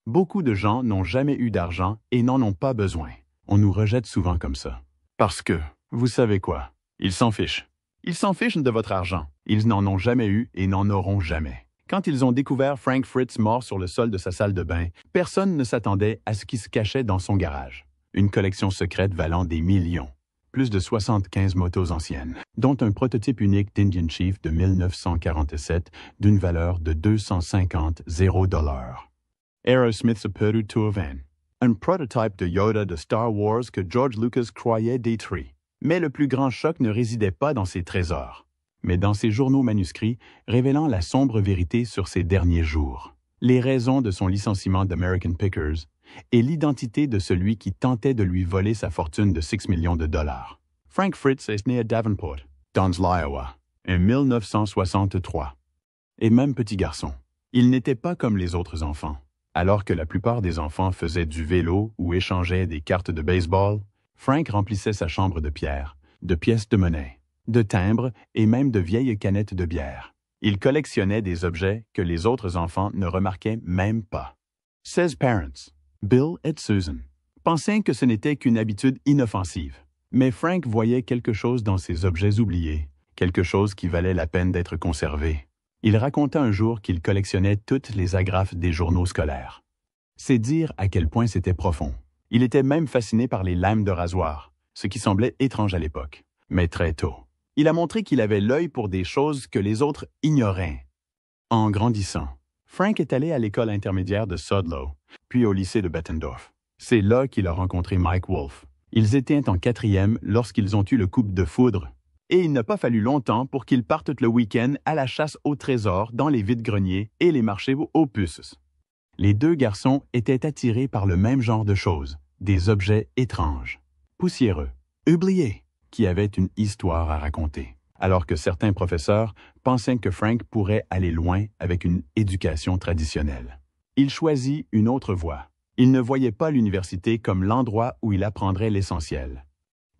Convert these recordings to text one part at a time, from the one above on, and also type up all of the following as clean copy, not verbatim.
Beaucoup de gens n'ont jamais eu d'argent et n'en ont pas besoin. On nous rejette souvent comme ça. Parce que, vous savez quoi? Ils s'en fichent. Ils s'en fichent de votre argent. Ils n'en ont jamais eu et n'en auront jamais. Quand ils ont découvert Frank Fritz mort sur le sol de sa salle de bain, personne ne s'attendait à ce qui se cachait dans son garage. Une collection secrète valant des millions. Plus de 75 motos anciennes, dont un prototype unique d'Indian Chief de 1947 d'une valeur de 250 $. Aerosmith's Aperu Tour Van, un prototype de Yoda de Star Wars que George Lucas croyait détruit. Mais le plus grand choc ne résidait pas dans ses trésors, mais dans ses journaux manuscrits révélant la sombre vérité sur ses derniers jours, les raisons de son licenciement d'American Pickers et l'identité de celui qui tentait de lui voler sa fortune de 6 millions de dollars. Frank Fritz est né à Davenport, dans l'Iowa, en 1963. Et même petit garçon, il n'était pas comme les autres enfants. Alors que la plupart des enfants faisaient du vélo ou échangeaient des cartes de baseball, Frank remplissait sa chambre de pierre, de pièces de monnaie, de timbres et même de vieilles canettes de bière. Il collectionnait des objets que les autres enfants ne remarquaient même pas. Ses parents, Bill et Susan, pensaient que ce n'était qu'une habitude inoffensive. Mais Frank voyait quelque chose dans ces objets oubliés, quelque chose qui valait la peine d'être conservé. Il raconta un jour qu'il collectionnait toutes les agrafes des journaux scolaires. C'est dire à quel point c'était profond. Il était même fasciné par les lames de rasoir, ce qui semblait étrange à l'époque. Mais très tôt, il a montré qu'il avait l'œil pour des choses que les autres ignoraient. En grandissant, Frank est allé à l'école intermédiaire de Sodlow, puis au lycée de Bettendorf. C'est là qu'il a rencontré Mike Wolfe. Ils étaient en 4e lorsqu'ils ont eu le coup de foudre. Et il n'a pas fallu longtemps pour qu'ils partent le week-end à la chasse au trésor dans les vides-greniers et les marchés aux puces. Les deux garçons étaient attirés par le même genre de choses, des objets étranges, poussiéreux, oubliés, qui avaient une histoire à raconter. Alors que certains professeurs pensaient que Frank pourrait aller loin avec une éducation traditionnelle. Il choisit une autre voie. Il ne voyait pas l'université comme l'endroit où il apprendrait l'essentiel.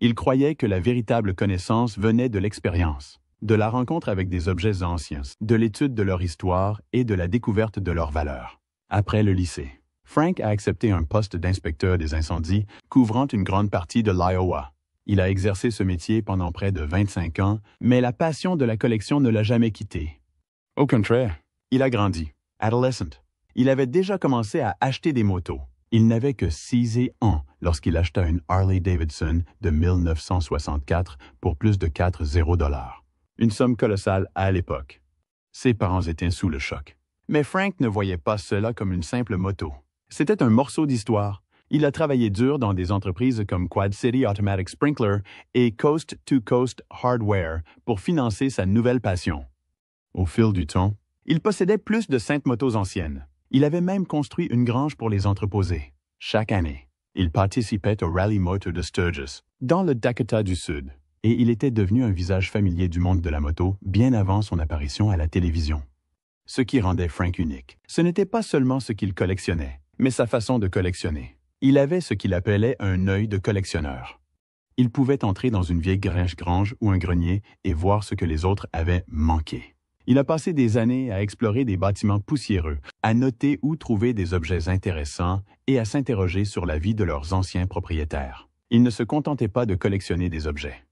Il croyait que la véritable connaissance venait de l'expérience, de la rencontre avec des objets anciens, de l'étude de leur histoire et de la découverte de leurs valeurs. Après le lycée, Frank a accepté un poste d'inspecteur des incendies couvrant une grande partie de l'Iowa. Il a exercé ce métier pendant près de 25 ans, mais la passion de la collection ne l'a jamais quitté. Au contraire, il a grandi. Adolescent. Il avait déjà commencé à acheter des motos. Il n'avait que 6 ans lorsqu'il acheta une Harley-Davidson de 1964 pour plus de 4 $. Une somme colossale à l'époque. Ses parents étaient sous le choc. Mais Frank ne voyait pas cela comme une simple moto. C'était un morceau d'histoire. Il a travaillé dur dans des entreprises comme Quad City Automatic Sprinkler et Coast to Coast Hardware pour financer sa nouvelle passion. Au fil du temps, il possédait plus de 5 motos anciennes. Il avait même construit une grange pour les entreposer. Chaque année, il participait au Rally Motor de Sturgis, dans le Dakota du Sud, et il était devenu un visage familier du monde de la moto bien avant son apparition à la télévision. Ce qui rendait Frank unique, ce n'était pas seulement ce qu'il collectionnait, mais sa façon de collectionner. Il avait ce qu'il appelait un œil de collectionneur. Il pouvait entrer dans une vieille grange ou un grenier et voir ce que les autres avaient manqué. Il a passé des années à explorer des bâtiments poussiéreux, à noter où trouver des objets intéressants et à s'interroger sur la vie de leurs anciens propriétaires. Il ne se contentait pas de collectionner des objets.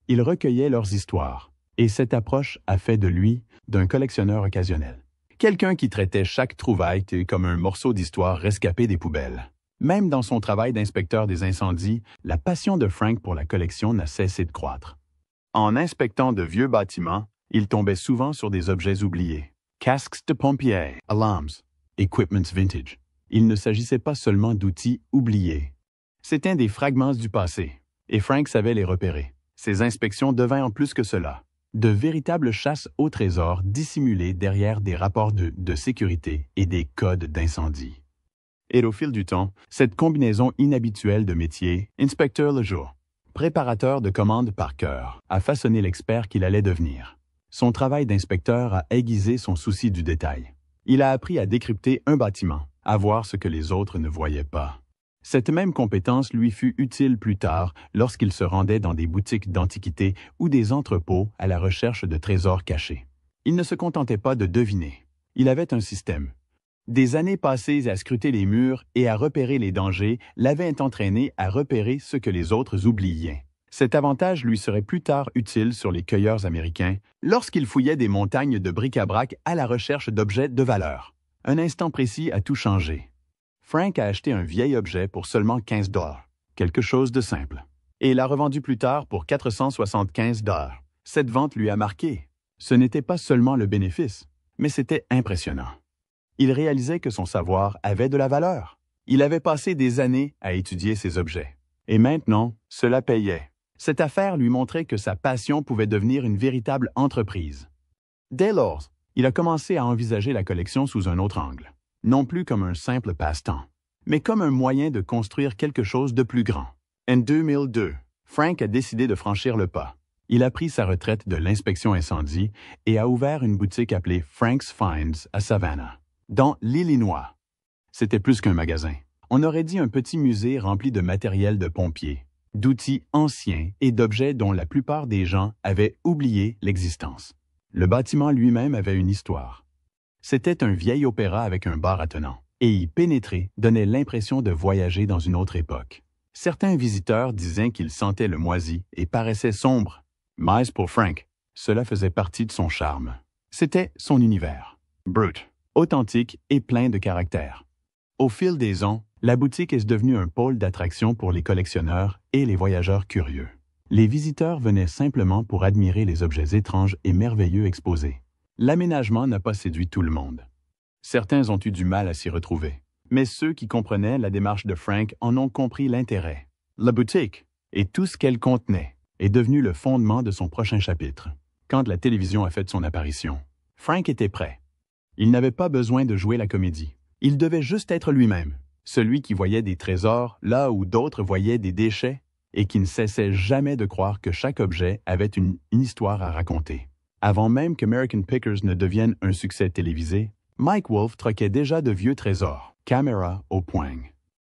Il recueillait leurs histoires, et cette approche a fait de lui d'un collectionneur occasionnel. Quelqu'un qui traitait chaque trouvaille comme un morceau d'histoire rescapé des poubelles. Même dans son travail d'inspecteur des incendies, la passion de Frank pour la collection n'a cessé de croître. En inspectant de vieux bâtiments, il tombait souvent sur des objets oubliés. Casques de pompiers, alarms, equipments vintage. Il ne s'agissait pas seulement d'outils oubliés. C'étaient des fragments du passé, et Frank savait les repérer. Ses inspections devinrent en plus que cela, de véritables chasses au trésor dissimulées derrière des rapports de sécurité et des codes d'incendie. Et au fil du temps, cette combinaison inhabituelle de métiers, inspecteur le jour, préparateur de commandes par cœur, a façonné l'expert qu'il allait devenir. Son travail d'inspecteur a aiguisé son souci du détail. Il a appris à décrypter un bâtiment, à voir ce que les autres ne voyaient pas. Cette même compétence lui fut utile plus tard lorsqu'il se rendait dans des boutiques d'antiquités ou des entrepôts à la recherche de trésors cachés. Il ne se contentait pas de deviner. Il avait un système. Des années passées à scruter les murs et à repérer les dangers l'avaient entraîné à repérer ce que les autres oubliaient. Cet avantage lui serait plus tard utile sur les cueilleurs américains lorsqu'ils fouillaient des montagnes de bric-à-brac à la recherche d'objets de valeur. Un instant précis a tout changé. Frank a acheté un vieil objet pour seulement 15 $, quelque chose de simple, et l'a revendu plus tard pour 475 $. Cette vente lui a marqué. Ce n'était pas seulement le bénéfice, mais c'était impressionnant. Il réalisait que son savoir avait de la valeur. Il avait passé des années à étudier ces objets. Et maintenant, cela payait. Cette affaire lui montrait que sa passion pouvait devenir une véritable entreprise. Dès lors, il a commencé à envisager la collection sous un autre angle. Non plus comme un simple passe-temps, mais comme un moyen de construire quelque chose de plus grand. En 2002, Frank a décidé de franchir le pas. Il a pris sa retraite de l'inspection incendie et a ouvert une boutique appelée Frank's Finds à Savannah, dans l'Illinois. C'était plus qu'un magasin. On aurait dit un petit musée rempli de matériel de pompiers, d'outils anciens et d'objets dont la plupart des gens avaient oublié l'existence. Le bâtiment lui-même avait une histoire. C'était un vieil opéra avec un bar attenant, et y pénétrer donnait l'impression de voyager dans une autre époque. Certains visiteurs disaient qu'ils sentaient le moisi et paraissaient sombres. Mais pour Frank, cela faisait partie de son charme. C'était son univers. Brut, authentique et plein de caractère. Au fil des ans, la boutique est devenue un pôle d'attraction pour les collectionneurs et les voyageurs curieux. Les visiteurs venaient simplement pour admirer les objets étranges et merveilleux exposés. L'aménagement n'a pas séduit tout le monde. Certains ont eu du mal à s'y retrouver, mais ceux qui comprenaient la démarche de Frank en ont compris l'intérêt. La boutique, et tout ce qu'elle contenait, est devenu le fondement de son prochain chapitre. Quand la télévision a fait son apparition, Frank était prêt. Il n'avait pas besoin de jouer la comédie. Il devait juste être lui-même, celui qui voyait des trésors là où d'autres voyaient des déchets et qui ne cessait jamais de croire que chaque objet avait une histoire à raconter. Avant même que American Pickers ne devienne un succès télévisé, Mike Wolfe troquait déjà de vieux trésors, caméra au poing.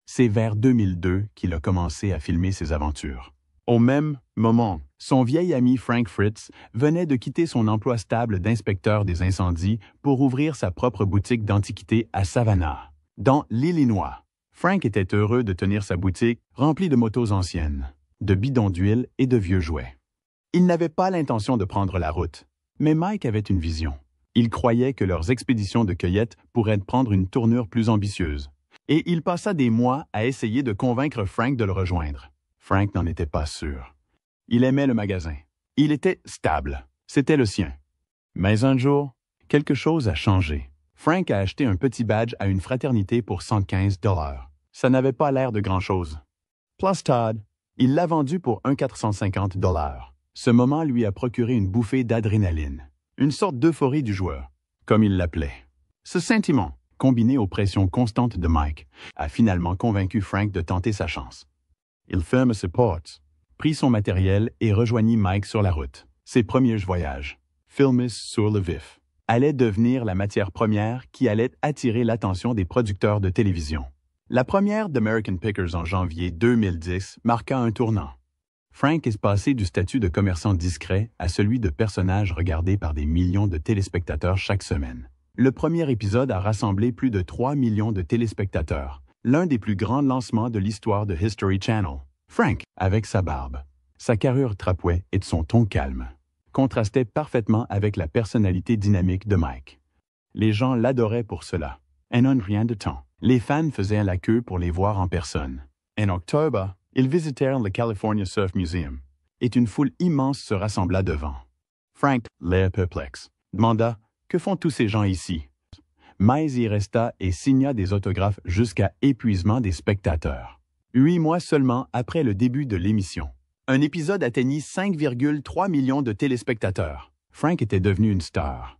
C'est vers 2002 qu'il a commencé à filmer ses aventures. Au même moment, son vieil ami Frank Fritz venait de quitter son emploi stable d'inspecteur des incendies pour ouvrir sa propre boutique d'antiquités à Savannah, dans l'Illinois. Frank était heureux de tenir sa boutique remplie de motos anciennes, de bidons d'huile et de vieux jouets. Il n'avait pas l'intention de prendre la route, mais Mike avait une vision. Il croyait que leurs expéditions de cueillette pourraient prendre une tournure plus ambitieuse, et il passa des mois à essayer de convaincre Frank de le rejoindre. Frank n'en était pas sûr. Il aimait le magasin. Il était stable. C'était le sien. Mais un jour, quelque chose a changé. Frank a acheté un petit badge à une fraternité pour 115 $. Ça n'avait pas l'air de grand-chose. Plus Todd, il l'a vendu pour 450 $. Ce moment lui a procuré une bouffée d'adrénaline, une sorte d'euphorie du joueur, comme il l'appelait. Ce sentiment, combiné aux pressions constantes de Mike, a finalement convaincu Frank de tenter sa chance. Il ferma ses portes, prit son matériel et rejoignit Mike sur la route. Ses premiers voyages, filmés sur le vif, allaient devenir la matière première qui allait attirer l'attention des producteurs de télévision. La première d'American Pickers en janvier 2010 marqua un tournant. Frank est passé du statut de commerçant discret à celui de personnage regardé par des millions de téléspectateurs chaque semaine. Le premier épisode a rassemblé plus de 3 millions de téléspectateurs, l'un des plus grands lancements de l'histoire de History Channel. Frank, avec sa barbe, sa carrure trapouée et son ton calme, contrastait parfaitement avec la personnalité dynamique de Mike. Les gens l'adoraient pour cela. Et non rien de temps. Les fans faisaient la queue pour les voir en personne. En octobre, ils visitèrent le California Surf Museum, et une foule immense se rassembla devant. Frank, l'air perplexe, demanda « Que font tous ces gens ici ?» Mais y resta et signa des autographes jusqu'à épuisement des spectateurs. 8 mois seulement après le début de l'émission, un épisode atteignit 5,3 millions de téléspectateurs. Frank était devenu une star.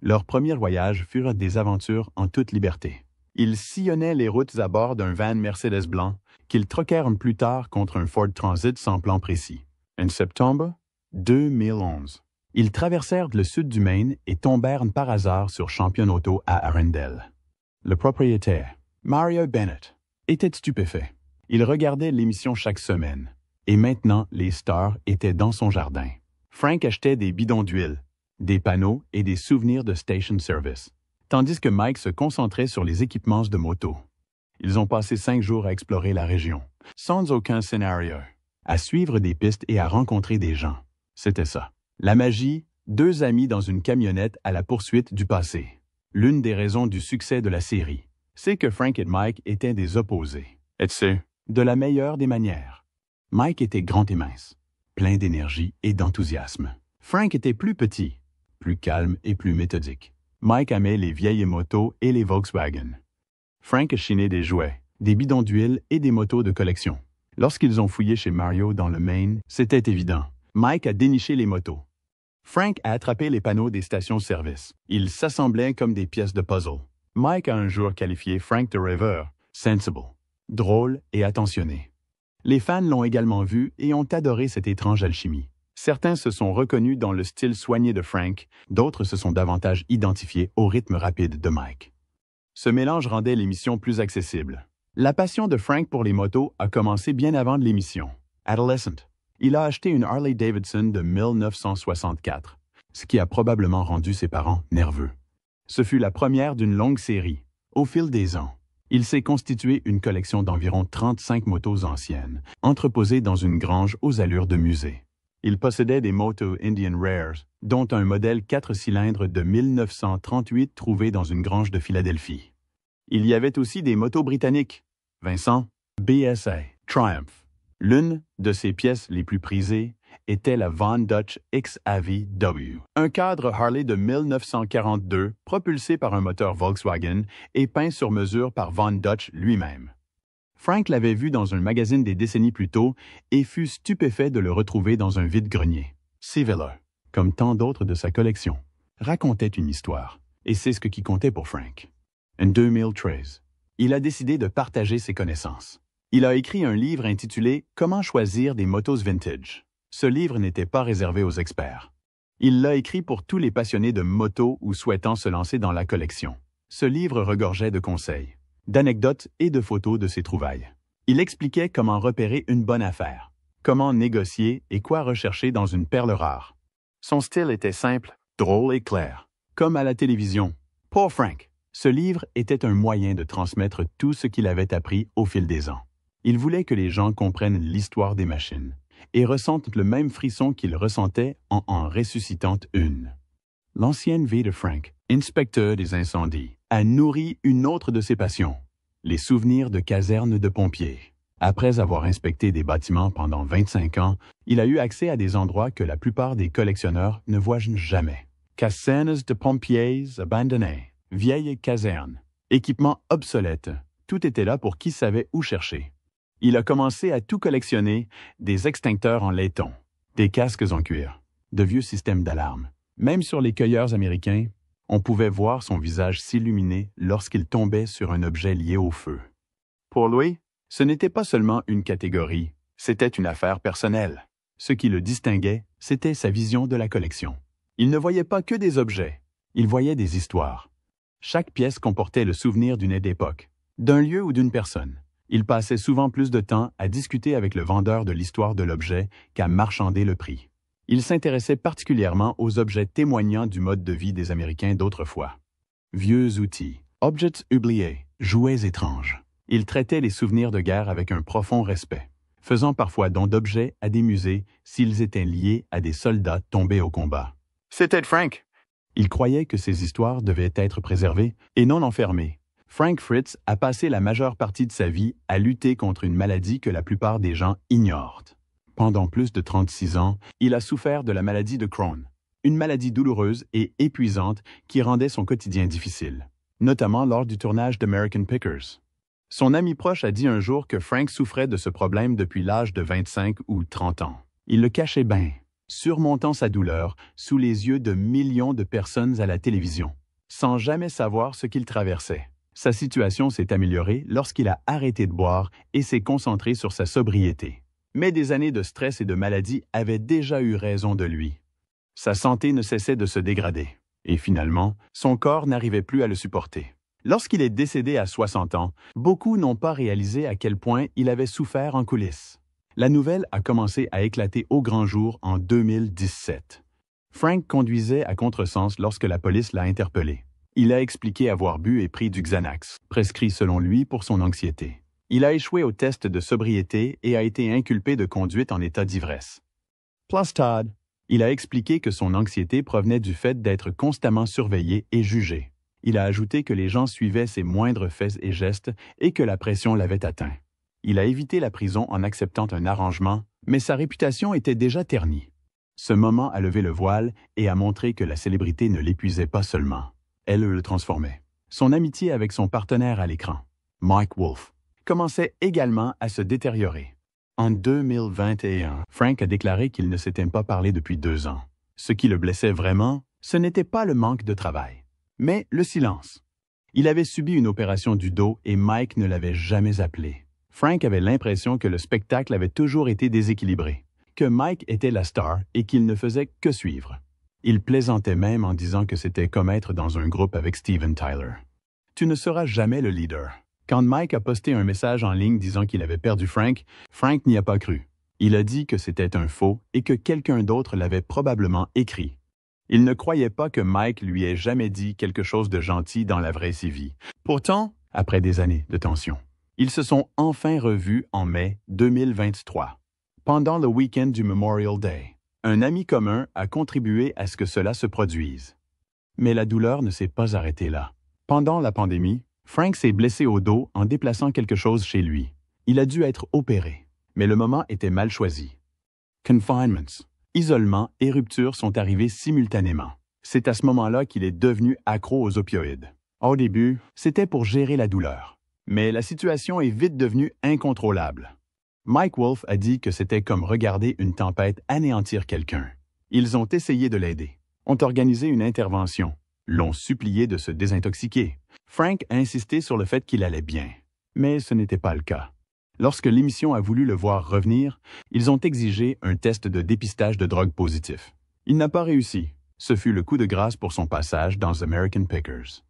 Leurs premiers voyages furent des aventures en toute liberté. Ils sillonnaient les routes à bord d'un van Mercedes blanc qu'ils troquèrent plus tard contre un Ford Transit sans plan précis. En septembre 2011, ils traversèrent le sud du Maine et tombèrent par hasard sur Champion Auto à Arundel. Le propriétaire, Mario Bennett, était stupéfait. Il regardait l'émission chaque semaine, et maintenant les stars étaient dans son jardin. Frank achetait des bidons d'huile, des panneaux et des souvenirs de station service, tandis que Mike se concentrait sur les équipements de moto. Ils ont passé 5 jours à explorer la région, sans aucun scénario, à suivre des pistes et à rencontrer des gens. C'était ça. La magie, 2 amis dans une camionnette à la poursuite du passé. L'une des raisons du succès de la série, c'est que Frank et Mike étaient des opposés. Et c'est de la meilleure des manières. Mike était grand et mince, plein d'énergie et d'enthousiasme. Frank était plus petit, plus calme et plus méthodique. Mike aimait les vieilles motos et les Volkswagen. Frank chinait des jouets, des bidons d'huile et des motos de collection. Lorsqu'ils ont fouillé chez Mario dans le Maine, c'était évident. Mike a déniché les motos. Frank a attrapé les panneaux des stations-service. Ils s'assemblaient comme des pièces de puzzle. Mike a un jour qualifié Frank de rêveur, sensible, drôle et attentionné. Les fans l'ont également vu et ont adoré cette étrange alchimie. Certains se sont reconnus dans le style soigné de Frank, d'autres se sont davantage identifiés au rythme rapide de Mike. Ce mélange rendait l'émission plus accessible. La passion de Frank pour les motos a commencé bien avant de l'émission. Adolescent, il a acheté une Harley-Davidson de 1964, ce qui a probablement rendu ses parents nerveux. Ce fut la première d'une longue série. Au fil des ans, il s'est constitué une collection d'environ 35 motos anciennes, entreposées dans une grange aux allures de musée. Il possédait des motos Indian Rares, dont un modèle 4 cylindres de 1938 trouvé dans une grange de Philadelphie. Il y avait aussi des motos britanniques, Vincent, BSA, Triumph. L'une de ses pièces les plus prisées était la Von Dutch XAV-W, un cadre Harley de 1942 propulsé par un moteur Volkswagen et peint sur mesure par Von Dutch lui-même. Frank l'avait vu dans un magazine des décennies plus tôt et fut stupéfait de le retrouver dans un vide-grenier. Sevilla, comme tant d'autres de sa collection, racontait une histoire, et c'est ce qui comptait pour Frank. En 2013, il a décidé de partager ses connaissances. Il a écrit un livre intitulé « Comment choisir des motos vintage ». Ce livre n'était pas réservé aux experts. Il l'a écrit pour tous les passionnés de moto ou souhaitant se lancer dans la collection. Ce livre regorgeait de conseils, d'anecdotes et de photos de ses trouvailles. Il expliquait comment repérer une bonne affaire, comment négocier et quoi rechercher dans une perle rare. Son style était simple, drôle et clair, comme à la télévision. Pour Frank, ce livre était un moyen de transmettre tout ce qu'il avait appris au fil des ans. Il voulait que les gens comprennent l'histoire des machines et ressentent le même frisson qu'ils ressentaient en ressuscitant une. L'ancienne vie de Frank, inspecteur des incendies, a nourri une autre de ses passions, les souvenirs de casernes de pompiers. Après avoir inspecté des bâtiments pendant 25 ans, il a eu accès à des endroits que la plupart des collectionneurs ne voient jamais. Casernes de pompiers abandonnées, vieilles casernes, équipements obsolètes, tout était là pour qui savait où chercher. Il a commencé à tout collectionner, des extincteurs en laiton, des casques en cuir, de vieux systèmes d'alarme. Même sur les cueilleurs américains, on pouvait voir son visage s'illuminer lorsqu'il tombait sur un objet lié au feu. Pour lui, ce n'était pas seulement une catégorie, c'était une affaire personnelle. Ce qui le distinguait, c'était sa vision de la collection. Il ne voyait pas que des objets, il voyait des histoires. Chaque pièce comportait le souvenir d'une époque, d'un lieu ou d'une personne. Il passait souvent plus de temps à discuter avec le vendeur de l'histoire de l'objet qu'à marchander le prix. Il s'intéressait particulièrement aux objets témoignant du mode de vie des Américains d'autrefois. Vieux outils, objets oubliés, jouets étranges. Il traitait les souvenirs de guerre avec un profond respect, faisant parfois don d'objets à des musées s'ils étaient liés à des soldats tombés au combat. C'était Frank. Il croyait que ces histoires devaient être préservées et non enfermées. Frank Fritz a passé la majeure partie de sa vie à lutter contre une maladie que la plupart des gens ignorent. Pendant plus de 36 ans, il a souffert de la maladie de Crohn, une maladie douloureuse et épuisante qui rendait son quotidien difficile, notamment lors du tournage d'American Pickers. Son ami proche a dit un jour que Frank souffrait de ce problème depuis l'âge de 25 ou 30 ans. Il le cachait bien, surmontant sa douleur sous les yeux de millions de personnes à la télévision, sans jamais savoir ce qu'il traversait. Sa situation s'est améliorée lorsqu'il a arrêté de boire et s'est concentré sur sa sobriété. Mais des années de stress et de maladie avaient déjà eu raison de lui. Sa santé ne cessait de se dégrader, et finalement, son corps n'arrivait plus à le supporter. Lorsqu'il est décédé à 60 ans, beaucoup n'ont pas réalisé à quel point il avait souffert en coulisses. La nouvelle a commencé à éclater au grand jour en 2017. Frank conduisait à contresens lorsque la police l'a interpellé. Il a expliqué avoir bu et pris du Xanax, prescrit selon lui pour son anxiété. Il a échoué au test de sobriété et a été inculpé de conduite en état d'ivresse. Plus Todd. Il a expliqué que son anxiété provenait du fait d'être constamment surveillé et jugé. Il a ajouté que les gens suivaient ses moindres faits et gestes et que la pression l'avait atteint. Il a évité la prison en acceptant un arrangement, mais sa réputation était déjà ternie. Ce moment a levé le voile et a montré que la célébrité ne l'épuisait pas seulement. Elle le transformait. Son amitié avec son partenaire à l'écran, Mike Wolfe, commençait également à se détériorer. En 2021, Frank a déclaré qu'il ne s'était pas parlé depuis 2 ans. Ce qui le blessait vraiment, ce n'était pas le manque de travail, mais le silence. Il avait subi une opération du dos et Mike ne l'avait jamais appelé. Frank avait l'impression que le spectacle avait toujours été déséquilibré, que Mike était la star et qu'il ne faisait que suivre. Il plaisantait même en disant que c'était comme être dans un groupe avec Steven Tyler. « Tu ne seras jamais le leader. » Quand Mike a posté un message en ligne disant qu'il avait perdu Frank, Frank n'y a pas cru. Il a dit que c'était un faux et que quelqu'un d'autre l'avait probablement écrit. Il ne croyait pas que Mike lui ait jamais dit quelque chose de gentil dans la vraie vie. Pourtant, après des années de tension, ils se sont enfin revus en mai 2023. Pendant le week-end du Memorial Day, un ami commun a contribué à ce que cela se produise. Mais la douleur ne s'est pas arrêtée là. Pendant la pandémie, Frank s'est blessé au dos en déplaçant quelque chose chez lui. Il a dû être opéré, mais le moment était mal choisi. Confinements, isolement et rupture sont arrivés simultanément. C'est à ce moment-là qu'il est devenu accro aux opioïdes. Au début, c'était pour gérer la douleur. Mais la situation est vite devenue incontrôlable. Mike Wolfe a dit que c'était comme regarder une tempête anéantir quelqu'un. Ils ont essayé de l'aider, ont organisé une intervention, l'ont supplié de se désintoxiquer. Frank a insisté sur le fait qu'il allait bien, mais ce n'était pas le cas. Lorsque l'émission a voulu le voir revenir, ils ont exigé un test de dépistage de drogue positif. Il n'a pas réussi. Ce fut le coup de grâce pour son passage dans American Pickers.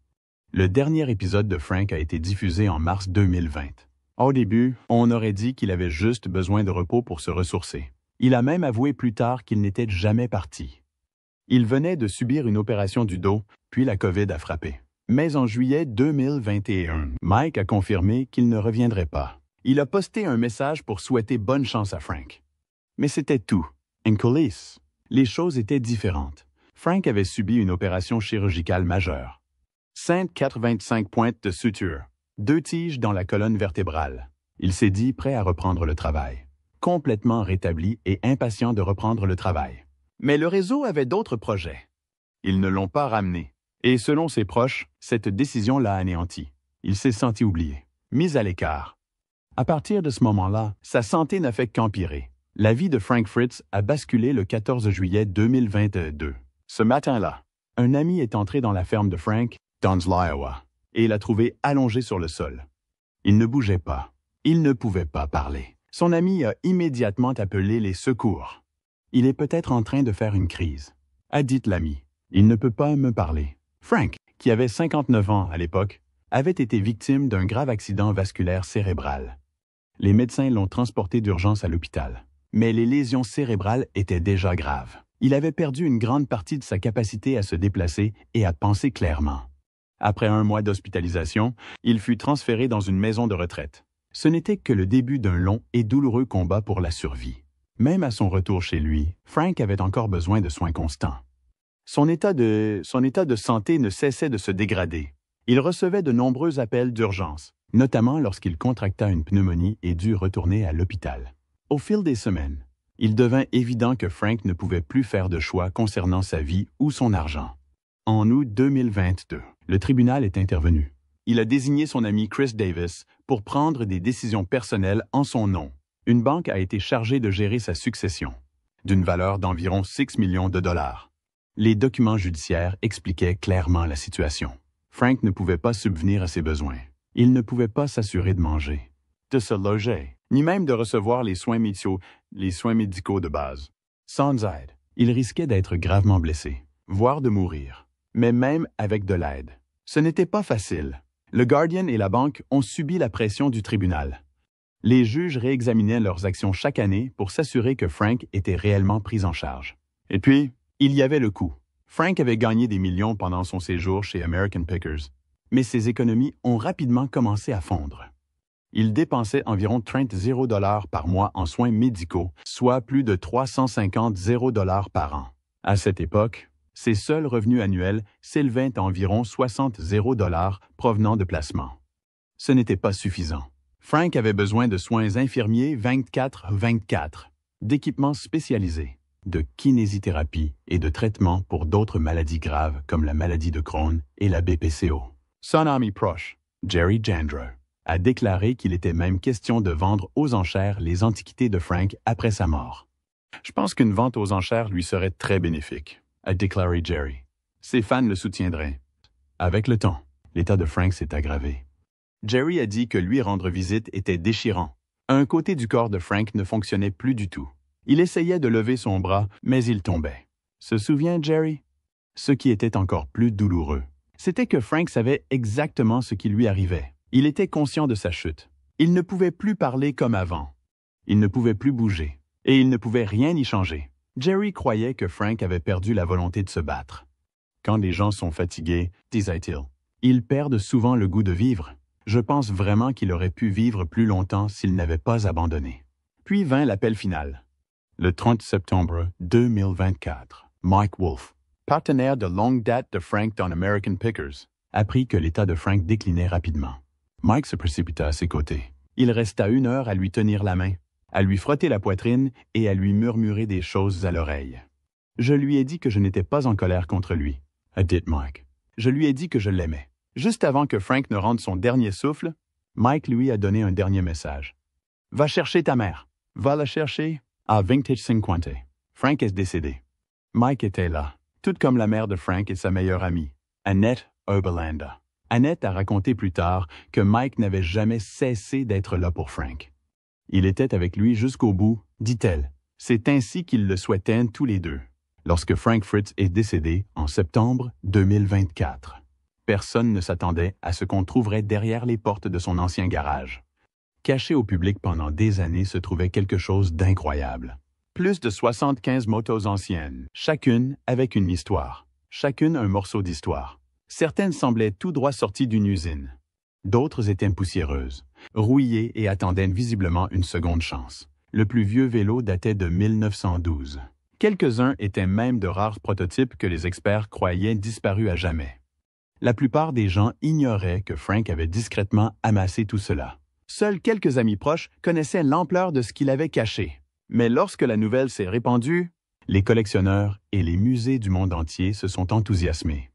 Le dernier épisode de Frank a été diffusé en mars 2020. Au début, on aurait dit qu'il avait juste besoin de repos pour se ressourcer. Il a même avoué plus tard qu'il n'était jamais parti. Il venait de subir une opération du dos, puis la COVID a frappé. Mais en juillet 2021, Mike a confirmé qu'il ne reviendrait pas. Il a posté un message pour souhaiter bonne chance à Frank. Mais c'était tout. En coulisses, les choses étaient différentes. Frank avait subi une opération chirurgicale majeure. 185 pointes de suture, 2 tiges dans la colonne vertébrale. Il s'est dit prêt à reprendre le travail. Complètement rétabli et impatient de reprendre le travail. Mais le réseau avait d'autres projets. Ils ne l'ont pas ramené. Et selon ses proches, cette décision l'a anéanti. Il s'est senti oublié, mis à l'écart. À partir de ce moment-là, sa santé n'a fait qu'empirer. La vie de Frank Fritz a basculé le 14 juillet 2022. Ce matin-là, un ami est entré dans la ferme de Frank, dans l'Iowa, et l'a trouvé allongé sur le sol. Il ne bougeait pas. Il ne pouvait pas parler. Son ami a immédiatement appelé les secours. « Il est peut-être en train de faire une crise », a dit l'ami. « Il ne peut pas me parler. » Frank, qui avait 59 ans à l'époque, avait été victime d'un grave accident vasculaire cérébral. Les médecins l'ont transporté d'urgence à l'hôpital. Mais les lésions cérébrales étaient déjà graves. Il avait perdu une grande partie de sa capacité à se déplacer et à penser clairement. Après 1 mois d'hospitalisation, il fut transféré dans une maison de retraite. Ce n'était que le début d'un long et douloureux combat pour la survie. Même à son retour chez lui, Frank avait encore besoin de soins constants. Son état de santé ne cessait de se dégrader. Il recevait de nombreux appels d'urgence, notamment lorsqu'il contracta une pneumonie et dut retourner à l'hôpital. Au fil des semaines, il devint évident que Frank ne pouvait plus faire de choix concernant sa vie ou son argent. En août 2022, le tribunal est intervenu. Il a désigné son ami Chris Davis pour prendre des décisions personnelles en son nom. Une banque a été chargée de gérer sa succession, d'une valeur d'environ 6 millions de dollars. Les documents judiciaires expliquaient clairement la situation. Frank ne pouvait pas subvenir à ses besoins. Il ne pouvait pas s'assurer de manger, de se loger, ni même de recevoir les soins médicaux de base. Sans aide, il risquait d'être gravement blessé, voire de mourir. Mais même avec de l'aide, ce n'était pas facile. Le Guardian et la banque ont subi la pression du tribunal. Les juges réexaminaient leurs actions chaque année pour s'assurer que Frank était réellement pris en charge. Et puis, il y avait le coût. Frank avait gagné des millions pendant son séjour chez American Pickers, mais ses économies ont rapidement commencé à fondre. Il dépensait environ 30 $0 par mois en soins médicaux, soit plus de 350 $0 par an. À cette époque, ses seuls revenus annuels s'élevaient à environ 60 $0 provenant de placements. Ce n'était pas suffisant. Frank avait besoin de soins infirmiers 24/24, d'équipements spécialisés, de kinésithérapie et de traitements pour d'autres maladies graves comme la maladie de Crohn et la BPCO. Son ami proche, Jerry Jandreau, a déclaré qu'il était même question de vendre aux enchères les antiquités de Frank après sa mort. « Je pense qu'une vente aux enchères lui serait très bénéfique », a déclaré Jerry. Ses fans le soutiendraient. Avec le temps, l'état de Frank s'est aggravé. Jerry a dit que lui rendre visite était déchirant. Un côté du corps de Frank ne fonctionnait plus du tout. Il essayait de lever son bras, mais il tombait. Se souvient Jerry? Ce qui était encore plus douloureux, c'était que Frank savait exactement ce qui lui arrivait. Il était conscient de sa chute. Il ne pouvait plus parler comme avant. Il ne pouvait plus bouger. Et il ne pouvait rien y changer. Jerry croyait que Frank avait perdu la volonté de se battre. Quand les gens sont fatigués, disait-il, ils perdent souvent le goût de vivre. Je pense vraiment qu'il aurait pu vivre plus longtemps s'il n'avait pas abandonné. Puis vint l'appel final. Le 30 septembre 2024, Mike Wolfe, partenaire de longue date de Frank dans American Pickers, apprit que l'état de Frank déclinait rapidement. Mike se précipita à ses côtés. Il resta 1 heure à lui tenir la main, à lui frotter la poitrine et à lui murmurer des choses à l'oreille. « Je lui ai dit que je n'étais pas en colère contre lui, » a dit Mike. « Je lui ai dit que je l'aimais. » Juste avant que Frank ne rende son dernier souffle, Mike lui a donné un dernier message. « Va chercher ta mère. Va la chercher à Vintage 50. Frank est décédé. » Mike était là, tout comme la mère de Frank et sa meilleure amie, Annette Oberlander. Annette a raconté plus tard que Mike n'avait jamais cessé d'être là pour Frank. Il était avec lui jusqu'au bout, dit-elle. C'est ainsi qu'ils le souhaitaient tous les deux, lorsque Frank Fritz est décédé en septembre 2024. Personne ne s'attendait à ce qu'on trouverait derrière les portes de son ancien garage. Caché au public pendant des années se trouvait quelque chose d'incroyable. Plus de 75 motos anciennes, chacune avec une histoire, chacune un morceau d'histoire. Certaines semblaient tout droit sorties d'une usine. D'autres étaient poussiéreuses, rouillées et attendaient visiblement une seconde chance. Le plus vieux vélo datait de 1912. Quelques-uns étaient même de rares prototypes que les experts croyaient disparus à jamais. La plupart des gens ignoraient que Frank avait discrètement amassé tout cela. Seuls quelques amis proches connaissaient l'ampleur de ce qu'il avait caché. Mais lorsque la nouvelle s'est répandue, les collectionneurs et les musées du monde entier se sont enthousiasmés.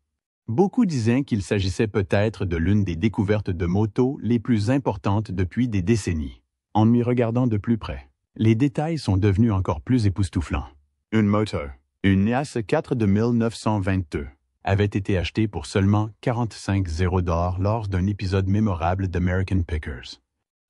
Beaucoup disaient qu'il s'agissait peut-être de l'une des découvertes de motos les plus importantes depuis des décennies. En y regardant de plus près, les détails sont devenus encore plus époustouflants. Une moto, une Nias 4 de 1922, avait été achetée pour seulement 45 $0 lors d'un épisode mémorable d'American Pickers.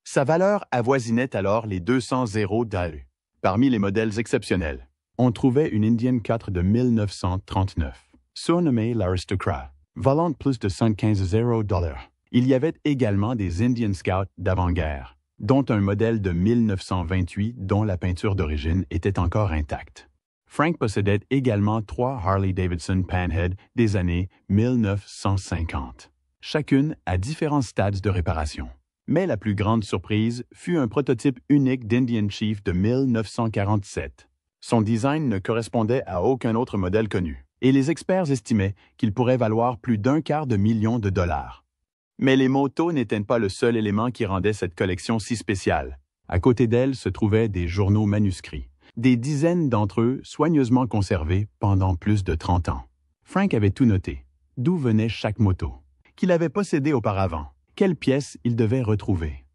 Sa valeur avoisinait alors les 200 $. Parmi les modèles exceptionnels, on trouvait une Indian 4 de 1939, surnommée l'Aristocrat, valant plus de 115 $. Il y avait également des Indian Scouts d'avant-guerre, dont un modèle de 1928 dont la peinture d'origine était encore intacte. Frank possédait également 3 Harley-Davidson Panhead des années 1950, chacune à différents stades de réparation. Mais la plus grande surprise fut un prototype unique d'Indian Chief de 1947. Son design ne correspondait à aucun autre modèle connu, et les experts estimaient qu'il pourrait valoir plus d'1/4 million de dollars. Mais les motos n'étaient pas le seul élément qui rendait cette collection si spéciale. À côté d'elle se trouvaient des journaux manuscrits, des dizaines d'entre eux soigneusement conservés pendant plus de 30 ans. Frank avait tout noté, d'où venait chaque moto, qu'il avait possédé auparavant, quelles pièces il devait retrouver.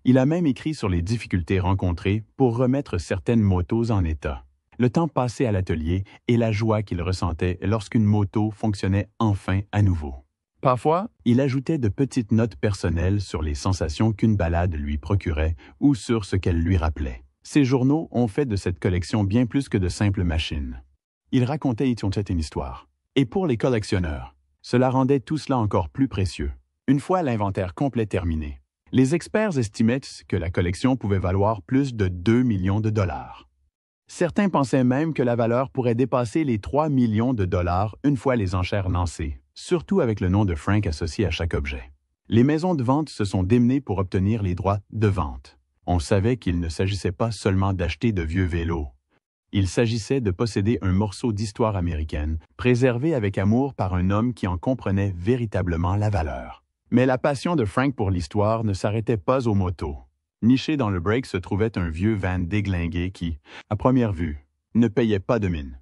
Il a même écrit sur les difficultés rencontrées pour remettre certaines motos en état, le temps passé à l'atelier et la joie qu'il ressentait lorsqu'une moto fonctionnait enfin à nouveau. Parfois, il ajoutait de petites notes personnelles sur les sensations qu'une balade lui procurait ou sur ce qu'elle lui rappelait. Ces journaux ont fait de cette collection bien plus que de simples machines. Ils racontaient une histoire. Et pour les collectionneurs, cela rendait tout cela encore plus précieux. Une fois l'inventaire complet terminé, les experts estimaient que la collection pouvait valoir plus de 2 millions de dollars. Certains pensaient même que la valeur pourrait dépasser les 3 millions de dollars une fois les enchères lancées, surtout avec le nom de Frank associé à chaque objet. Les maisons de vente se sont démenées pour obtenir les droits de vente. On savait qu'il ne s'agissait pas seulement d'acheter de vieux vélos. Il s'agissait de posséder un morceau d'histoire américaine, préservé avec amour par un homme qui en comprenait véritablement la valeur. Mais la passion de Frank pour l'histoire ne s'arrêtait pas aux motos. Niché dans le break se trouvait un vieux van déglingué qui, à première vue, ne payait pas de mine.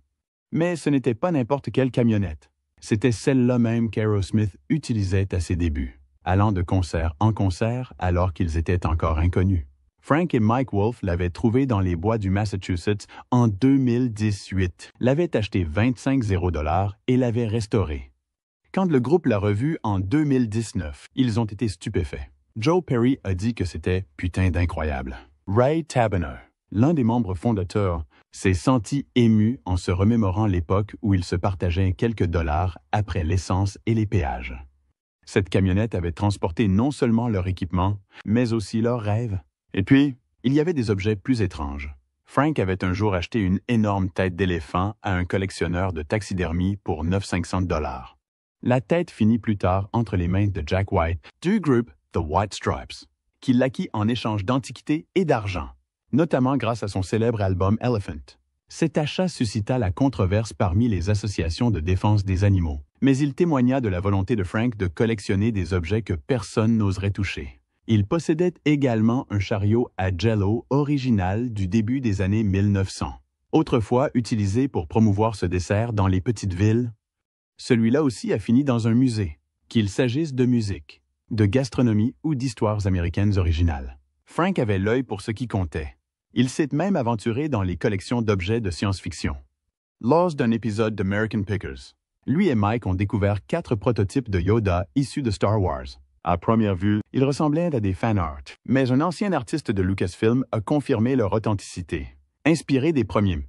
Mais ce n'était pas n'importe quelle camionnette. C'était celle-là même qu'Aerosmith utilisait à ses débuts, allant de concert en concert alors qu'ils étaient encore inconnus. Frank et Mike Wolf l'avaient trouvé dans les bois du Massachusetts en 2018, l'avaient acheté 25 $, et l'avaient restauré. Quand le groupe l'a revu en 2019, ils ont été stupéfaits. Joe Perry a dit que c'était « putain d'incroyable ». Ray Taberner, l'un des membres fondateurs, s'est senti ému en se remémorant l'époque où ils se partageaient quelques dollars après l'essence et les péages. Cette camionnette avait transporté non seulement leur équipement, mais aussi leurs rêves. Et puis, il y avait des objets plus étranges. Frank avait un jour acheté une énorme tête d'éléphant à un collectionneur de taxidermie pour 900 $. La tête finit plus tard entre les mains de Jack White, du groupe The White Stripes, qui l'acquit en échange d'antiquités et d'argent, notamment grâce à son célèbre album Elephant. Cet achat suscita la controverse parmi les associations de défense des animaux, mais il témoigna de la volonté de Frank de collectionner des objets que personne n'oserait toucher. Il possédait également un chariot à Jell-O original du début des années 1900, autrefois utilisé pour promouvoir ce dessert dans les petites villes. Celui-là aussi a fini dans un musée, qu'il s'agisse de musique, de gastronomie ou d'histoires américaines originales. Frank avait l'œil pour ce qui comptait. Il s'est même aventuré dans les collections d'objets de science-fiction. Lors d'un épisode d'American Pickers, lui et Mike ont découvert 4 prototypes de Yoda issus de Star Wars. À première vue, ils ressemblaient à des fan art, mais un ancien artiste de Lucasfilm a confirmé leur authenticité. Inspirés des premiers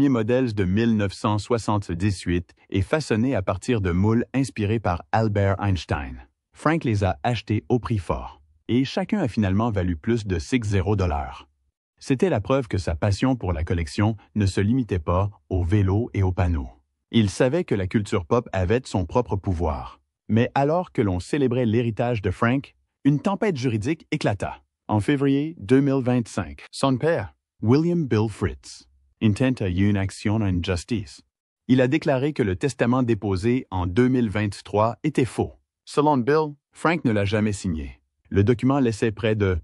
modèles de 1978 et façonnés à partir de moules inspirés par Albert Einstein. Frank les a achetés au prix fort, et chacun a finalement valu plus de 60 $. C'était la preuve que sa passion pour la collection ne se limitait pas aux vélos et aux panneaux. Il savait que la culture pop avait son propre pouvoir. Mais alors que l'on célébrait l'héritage de Frank, une tempête juridique éclata. En février 2025, son père, William Bill Fritz, intenta une action en justice. Il a déclaré que le testament déposé en 2023 était faux. Selon Bill, Frank ne l'a jamais signé. Le document laissait près de